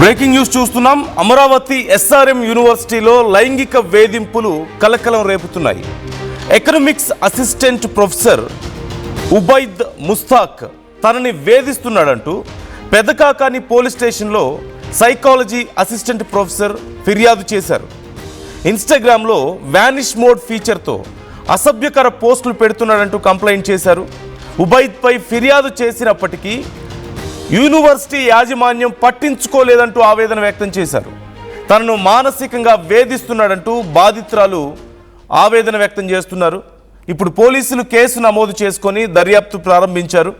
Breaking news చూస్తున్నాం. Amaravati SRM యూనివర్సిటీలో లైంగిక వేధింపులు కలకలం రేపుతున్నాయి. Economics assistant professor Ubaid Mushtaq తనని వేధిస్తున్నాడంటూ పెదకాకాని పోలీస్ స్టేషన్లో సైకాలజీ అసిస్టెంట్ ప్రొఫెసర్ ఫిర్యాదు చేశారు. ఇన్స్టాగ్రామ్లో వ్యానిష్ మోడ్ ఫీచర్తో అసభ్యకర పోస్టులు పెడుతున్నాడంటూ కంప్లైంట్ చేశారు. ఉబైద్పై ఫిర్యాదు చేసినప్పటికీ యూనివర్సిటీ యాజమాన్యం పట్టించుకోలేదంటూ ఆవేదన వ్యక్తం చేశారు. తనను మానసికంగా వేధిస్తున్నాడంటూ బాధితురాలు ఆవేదన వ్యక్తం చేస్తున్నారు. ఇప్పుడు పోలీసులు కేసు నమోదు చేసుకొని దర్యాప్తు ప్రారంభించారు.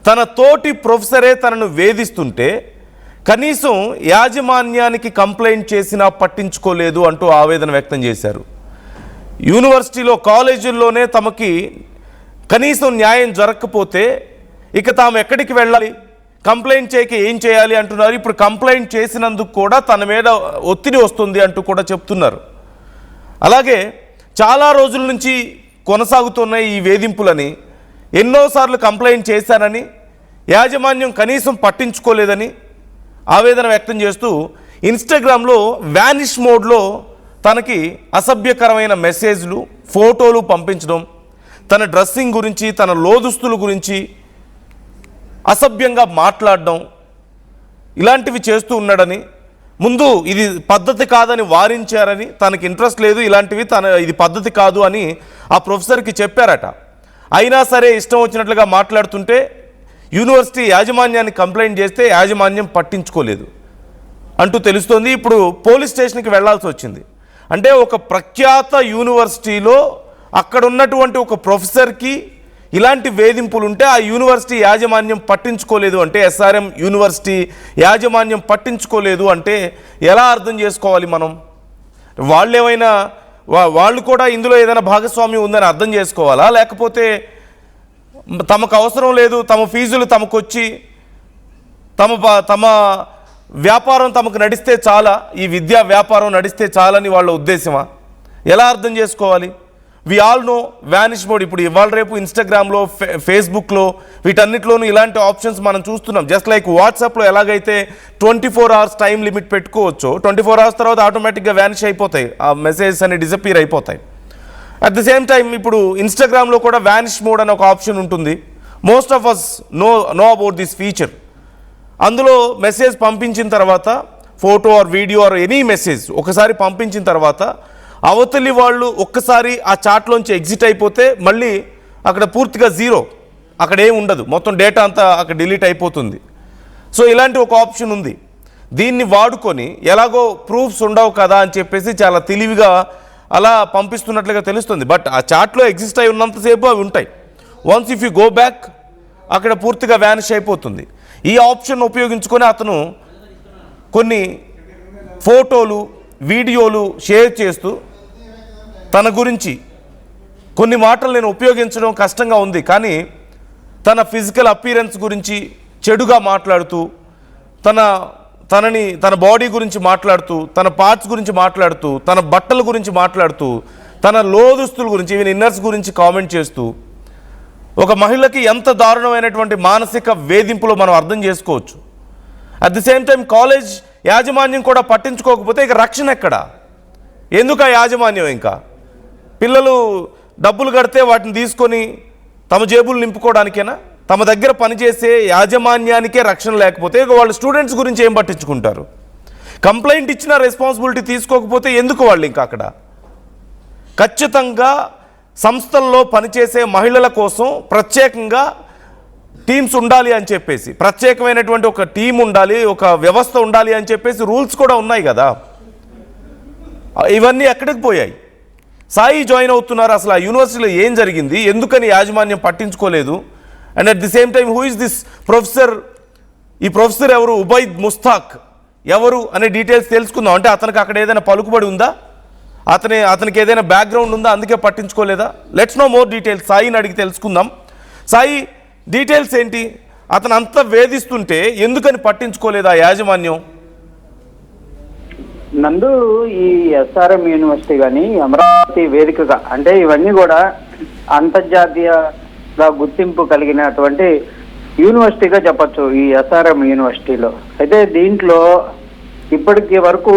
తన తోటి ప్రొఫెసరే తనను వేధిస్తుంటే కనీసం యాజమాన్యానికి కంప్లైంట్ చేసినా పట్టించుకోలేదు అంటూ ఆవేదన వ్యక్తం చేశారు. యూనివర్సిటీలో కాలేజీల్లోనే తమకి కనీసం న్యాయం జరగకపోతే ఇక తాము ఎక్కడికి వెళ్ళాలి, కంప్లైంట్ చేయక ఏం చేయాలి అంటున్నారు. ఇప్పుడు కంప్లైంట్ చేసినందుకు కూడా తన మీద ఒత్తిడి వస్తుంది అంటూ కూడా చెప్తున్నారు. అలాగే చాలా రోజుల నుంచి కొనసాగుతున్న ఈ వేధింపులని ఎన్నోసార్లు కంప్లైంట్ చేశానని యాజమాన్యం కనీసం పట్టించుకోలేదని ఆవేదన వ్యక్తం చేస్తూ ఇన్స్టాగ్రామ్లో వ్యానిష్ మోడ్లో తనకి అసభ్యకరమైన మెసేజ్లు, ఫోటోలు పంపించడం, తన డ్రెస్సింగ్ గురించి, తన లోదుస్తుల గురించి అసభ్యంగా మాట్లాడడం ఇలాంటివి చేస్తూ ఉన్నాడని, ముందు ఇది పద్ధతి కాదని వారించారని, తనకి ఇంట్రెస్ట్ లేదు ఇలాంటివి, ఇది పద్ధతి కాదు అని ఆ ప్రొఫెసర్కి చెప్పారట. అయినా సరే ఇష్టం వచ్చినట్లుగా మాట్లాడుతుంటే యూనివర్సిటీ యాజమాన్యానికి కంప్లైంట్ చేస్తే యాజమాన్యం పట్టించుకోలేదు అంటూ తెలుస్తోంది. ఇప్పుడు పోలీస్ స్టేషన్కి వెళ్లాల్సి వచ్చింది. అంటే ఒక ప్రఖ్యాత యూనివర్సిటీలో అక్కడ ఉన్నటువంటి ఒక ప్రొఫెసర్కి ఇలాంటి వేధింపులు ఉంటే ఆ యూనివర్సిటీ యాజమాన్యం పట్టించుకోలేదు అంటే, ఎస్ఆర్ఎం యూనివర్సిటీ యాజమాన్యం పట్టించుకోలేదు అంటే ఎలా అర్థం చేసుకోవాలి మనం? వాళ్ళు కూడా ఇందులో ఏదైనా భాగస్వామ్యం ఉందని అర్థం చేసుకోవాలా? లేకపోతే తమకు అవసరం లేదు, తమ ఫీజులు తమకు వచ్చి తమ వ్యాపారం తమకు నడిస్తే చాలా, ఈ విద్యా వ్యాపారం నడిస్తే చాలని వాళ్ళ ఉద్దేశమా? ఎలా అర్థం చేసుకోవాలి? We all know vanish mode. ఇప్పుడు ఇవాళ రేపు ఇన్స్టాగ్రామ్లో, ఫేస్బుక్లో వీటన్నిటిలోనూ ఇలాంటి ఆప్షన్స్ మనం చూస్తున్నాం. జస్ట్ లైక్ వాట్సాప్లో ఎలాగైతే 24 hours టైం లిమిట్ పెట్టుకోవచ్చో, 24 hours తర్వాత ఆటోమేటిక్గా వ్యానిష్ అయిపోతాయి, ఆ మెసేజెస్ అన్ని డిసపియర్ అయిపోతాయి. అట్ ది సేమ్ టైం ఇప్పుడు ఇన్స్టాగ్రామ్లో కూడా వ్యానిష్ మోడ్ అనే ఒక ఆప్షన్ ఉంటుంది. Most of us know about this feature. అందులో మెసేజ్ పంపించిన తర్వాత, photo or video or any message ఒకసారి పంపించిన తర్వాత అవతలి వాళ్ళు ఒక్కసారి ఆ చాట్లోంచి ఎగ్జిట్ అయిపోతే మళ్ళీ అక్కడ పూర్తిగా జీరో, అక్కడ ఏం ఉండదు, మొత్తం డేటా అంతా అక్కడ డిలీట్ అయిపోతుంది. సో ఇలాంటి ఒక ఆప్షన్ ఉంది. దీన్ని వాడుకొని ఎలాగో ప్రూఫ్స్ ఉండవు కదా అని చెప్పేసి చాలా తెలివిగా అలా పంపిస్తున్నట్లుగా తెలుస్తుంది. బట్ ఆ చాట్లో ఎగ్జిస్ట్ అయి ఉన్నంతసేపు అవి ఉంటాయి. Once if you go back అక్కడ పూర్తిగా వ్యానిష్ అయిపోతుంది. ఈ ఆప్షన్ ఉపయోగించుకొని అతను కొన్ని ఫోటోలు, వీడియోలు షేర్ చేస్తూ తన గురించి కొన్ని మాటలు నేను ఉపయోగించడం కష్టంగా ఉంది, కానీ తన ఫిజికల్ అపీరెన్స్ గురించి చెడుగా మాట్లాడుతూ, తన బాడీ గురించి మాట్లాడుతూ, తన పార్ట్స్ గురించి మాట్లాడుతూ, తన బట్టల గురించి మాట్లాడుతూ, తన లోదుస్తుల గురించి, ఈవెన్ ఇన్నర్స్ గురించి కామెంట్ చేస్తూ, ఒక మహిళకి ఎంత దారుణమైనటువంటి మానసిక వేధింపులో మనం అర్థం చేసుకోవచ్చు. At the same time college యాజమాన్యం కూడా పట్టించుకోకపోతే ఇక రక్షణ ఎక్కడ? ఎందుకు ఆ యాజమాన్యం? ఇంకా పిల్లలు డబ్బులు కడితే వాటిని తీసుకొని తమ జేబులు నింపుకోవడానికేనా? తమ దగ్గర పనిచేసే యాజమాన్యానికే రక్షణ లేకపోతే ఇక వాళ్ళు స్టూడెంట్స్ గురించి ఏం పట్టించుకుంటారు? కంప్లైంట్ ఇచ్చిన రెస్పాన్సిబిలిటీ తీసుకోకపోతే ఎందుకు వాళ్ళు ఇంకా అక్కడ? ఖచ్చితంగా సంస్థల్లో పనిచేసే మహిళల కోసం ప్రత్యేకంగా టీమ్స్ ఉండాలి అని చెప్పేసి, ప్రత్యేకమైనటువంటి ఒక టీం ఉండాలి, ఒక వ్యవస్థ ఉండాలి అని చెప్పేసి రూల్స్ కూడా ఉన్నాయి కదా. ఇవన్నీ ఎక్కడికి పోయాయి? సాయి జాయిన్ అవుతున్నారు, అసలు ఆ యూనివర్సిటీలో ఏం జరిగింది, ఎందుకని యాజమాన్యం పట్టించుకోలేదు? And at the same time who is this professor? ఈ ప్రొఫెసర్ ఎవరు? ఉబైద్ ముస్తాక్ ఎవరు అనే డీటెయిల్స్ తెలుసుకుందాం. అంటే అతనికి అక్కడ ఏదైనా పలుకుబడి ఉందా? అతనికి ఏదైనా బ్యాక్గ్రౌండ్ ఉందా, అందుకే పట్టించుకోలేదా? Let's know more details. సాయిని అడిగి తెలుసుకుందాం. సాయి, డీటెయిల్స్ ఏంటి? అతను అంత వేధిస్తుంటే ఎందుకని పట్టించుకోలేదా యాజమాన్యం? నందు, ఈ ఎస్ఆర్ఎం యూనివర్సిటీ కానీ అమరావతి వేదికగా, అంటే ఇవన్నీ కూడా అంతర్జాతీయంగా గుర్తింపు కలిగినటువంటి యూనివర్సిటీగా చెప్పచ్చు ఈ ఎస్ఆర్ఎం యూనివర్సిటీలో. అయితే దీంట్లో ఇప్పటికి వరకు